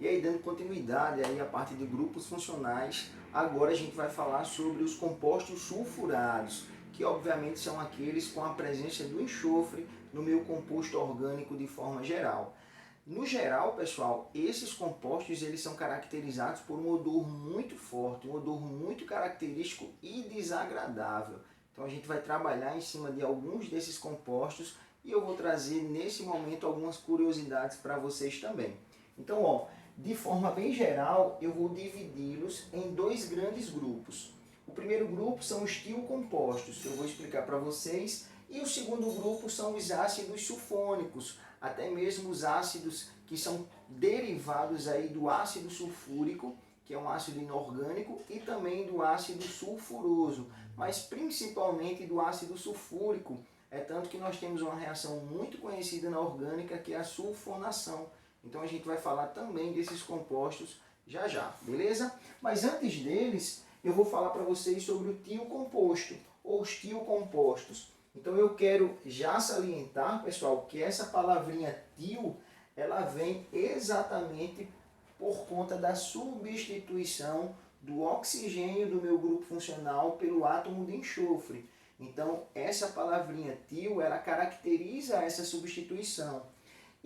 E aí, dando continuidade aí à parte de grupos funcionais, agora a gente vai falar sobre os compostos sulfurados, que obviamente são aqueles com a presença do enxofre no meio composto orgânico de forma geral. No geral, pessoal, esses compostos eles são caracterizados por um odor muito forte, um odor muito característico e desagradável. Então a gente vai trabalhar em cima de alguns desses compostos e eu vou trazer nesse momento algumas curiosidades para vocês também. Então, ó, de forma bem geral, eu vou dividi-los em dois grandes grupos. O primeiro grupo são os tiocompostos, que eu vou explicar para vocês, e o segundo grupo são os ácidos sulfônicos, até mesmo os ácidos que são derivados aí do ácido sulfúrico, que é um ácido inorgânico, e também do ácido sulfuroso, mas principalmente do ácido sulfúrico. É tanto que nós temos uma reação muito conhecida na orgânica, que é a sulfonação. Então a gente vai falar também desses compostos já já, beleza? Mas antes deles, eu vou falar para vocês sobre o tiocomposto, ou os tiocompostos. Então eu quero já salientar, pessoal, que essa palavrinha tio, ela vem exatamente por conta da substituição do oxigênio do meu grupo funcional pelo átomo de enxofre. Então essa palavrinha tio, ela caracteriza essa substituição.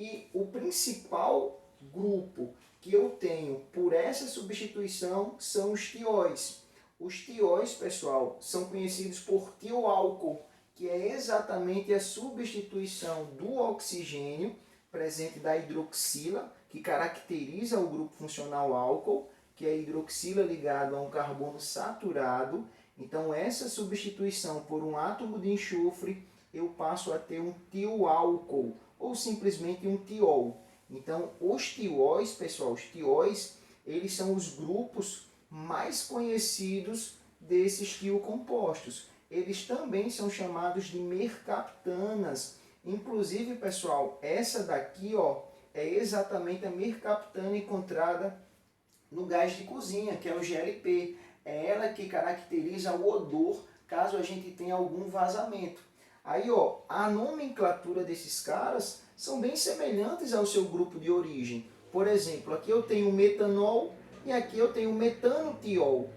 E o principal grupo que eu tenho por essa substituição são os tióis. Os tióis, pessoal, são conhecidos por tioálcool, que é exatamente a substituição do oxigênio presente da hidroxila, que caracteriza o grupo funcional álcool, que é a hidroxila ligado a um carbono saturado. Então, essa substituição por um átomo de enxofre, eu passo a ter um tioálcool, ou simplesmente um tiol. Então, os tióis, pessoal, os tióis, eles são os grupos mais conhecidos desses tiocompostos. Eles também são chamados de mercaptanas. Inclusive, pessoal, essa daqui, ó, é exatamente a mercaptana encontrada no gás de cozinha, que é o GLP. É ela que caracteriza o odor caso a gente tenha algum vazamento. Aí, ó, a nomenclatura desses caras são bem semelhantes ao seu grupo de origem. Por exemplo, aqui eu tenho metanol e aqui eu tenho metanotiol.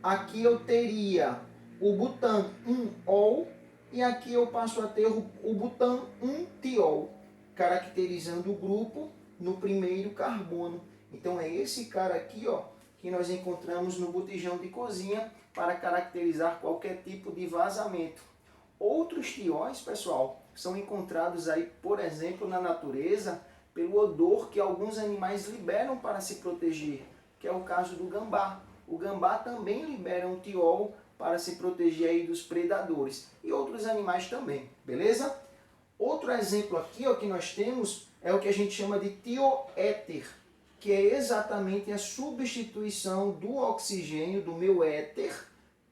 Aqui eu teria o butan 1-ol e aqui eu passo a ter o butan 1-tiol, caracterizando o grupo no primeiro carbono. Então é esse cara aqui, ó, que nós encontramos no botijão de cozinha para caracterizar qualquer tipo de vazamento. Outros tióis, pessoal, são encontrados aí, por exemplo, na natureza, pelo odor que alguns animais liberam para se proteger, que é o caso do gambá. O gambá também libera um tiol para se proteger aí dos predadores e outros animais também, beleza? Outro exemplo aqui, ó, que nós temos é o que a gente chama de tioéter, que é exatamente a substituição do oxigênio do meu éter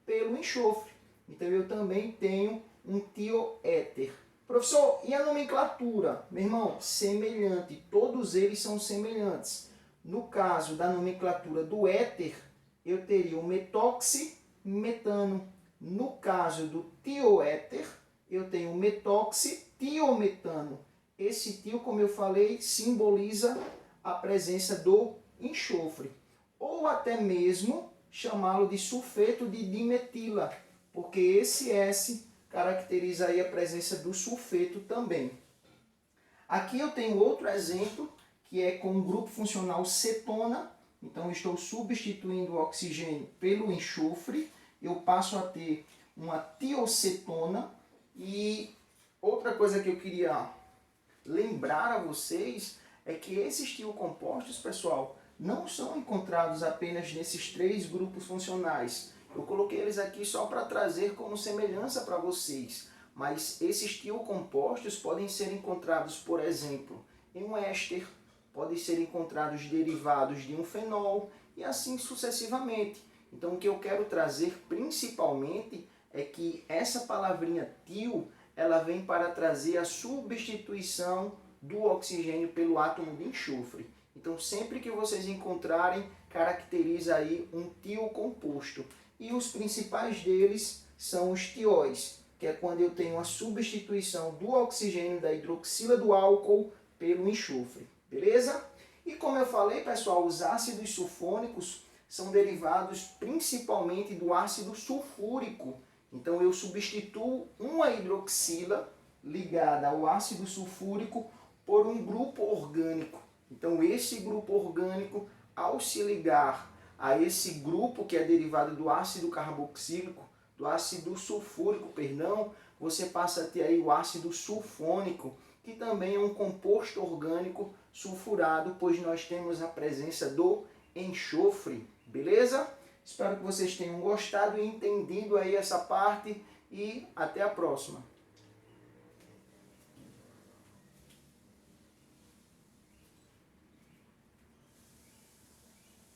pelo enxofre. Então eu também tenho um tioéter. Professor, e a nomenclatura? Meu irmão, semelhante, todos eles são semelhantes. No caso da nomenclatura do éter, eu teria o metoximetano. No caso do tioéter, eu tenho o metoxitiometano. Esse tio, como eu falei, simboliza a presença do enxofre. Ou até mesmo chamá-lo de sulfeto de dimetila, porque esse S caracteriza aí a presença do sulfeto também. Aqui eu tenho outro exemplo, que é com o grupo funcional cetona. Então, eu estou substituindo o oxigênio pelo enxofre. Eu passo a ter uma tiocetona. E outra coisa que eu queria lembrar a vocês é que esses tiocompostos, pessoal, não são encontrados apenas nesses três grupos funcionais. Eu coloquei eles aqui só para trazer como semelhança para vocês. Mas esses tiocompostos podem ser encontrados, por exemplo, em um éster, podem ser encontrados derivados de um fenol e assim sucessivamente. Então o que eu quero trazer principalmente é que essa palavrinha tio, ela vem para trazer a substituição do oxigênio pelo átomo de enxofre. Então sempre que vocês encontrarem, caracteriza aí um tiocomposto. E os principais deles são os tióis, que é quando eu tenho a substituição do oxigênio da hidroxila do álcool pelo enxofre. Beleza? E como eu falei, pessoal, os ácidos sulfônicos são derivados principalmente do ácido sulfúrico. Então eu substituo uma hidroxila ligada ao ácido sulfúrico por um grupo orgânico. Então esse grupo orgânico, ao se ligar a esse grupo que é derivado do ácido carboxílico, do ácido sulfúrico, perdão, você passa a ter aí o ácido sulfônico, que também é um composto orgânico sulfurado, pois nós temos a presença do enxofre, beleza? Espero que vocês tenham gostado e entendido aí essa parte e até a próxima.